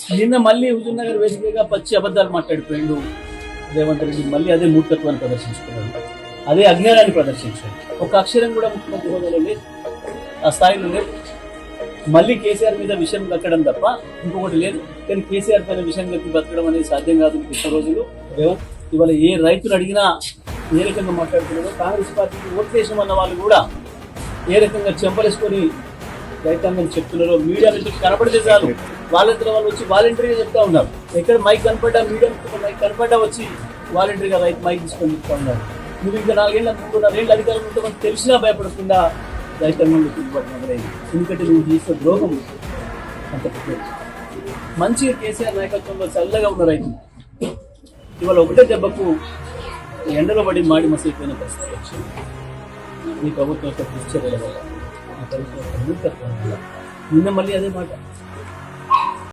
నిన్న మళ్ళీ హుజూర్ నగర్ వేదికగా పచ్చి అబద్ధాలు మాట్లాడిపోయిండు రేవంత్ రెడ్డి. మళ్ళీ అదే మూర్ఖత్వాన్ని ప్రదర్శించుకున్నాడు, అదే అజ్ఞానాన్ని ప్రదర్శించాడు. ఒక అక్షరం కూడా ముఖ్యమంత్రి హోదాలో లేదు, ఆ స్థాయిలో లేదు. మళ్ళీ కేసీఆర్ మీద విషయం దక్కడం తప్ప ఇంకొకటి లేదు. కానీ కేసీఆర్ పైన విషయం దక్కి బతకడం అనేది సాధ్యం కాదు. కృష్ణ రోజులు రేవంత్ ఇవాళ ఏ రైతులు అడిగినా ఏ రకంగా మాట్లాడుతున్నారో, కాంగ్రెస్ పార్టీకి ఓట్లేసిన అన్న వాళ్ళు కూడా ఏ రకంగా చెంపలేసుకొని రైతాంగం చెప్తున్నారో మీడియా నుంచి కనపడితే చాలు వాళ్ళంతా వాళ్ళు వచ్చి వాలంటరీగా చెప్తా ఉన్నారు. ఎక్కడ మైక్ కనపడ్డా, మీడియా మైక్ కనపడ్డా వచ్చి వాలంటరీగా రైతు మైక్ తీసుకొని చెప్తా ఉన్నారు. నువ్వు ఇంకా 3.5 అధికారం ఉంటే మనకు తెలిసినా భయపడకుండా రైతాంగంలో తిరుగుబడినది. ఎందుకంటే నువ్వు చేసిన ద్రోహం అంత పెద్ద. మంచిగా కేసీఆర్ నాయకత్వంలో చల్లగా ఉన్న రైతు ఇవాళ ఒకటే దెబ్బకు ఎండలో పడి మాడి మసైపోయిన పరిస్థితి వచ్చింది. ఈ ప్రభుత్వం యొక్క దుశ్చర్యల వల్ల, ఈ ప్రభుత్వం యొక్క మూర్ఖత్వం వల్ల. నిన్న మళ్ళీ అదే మాట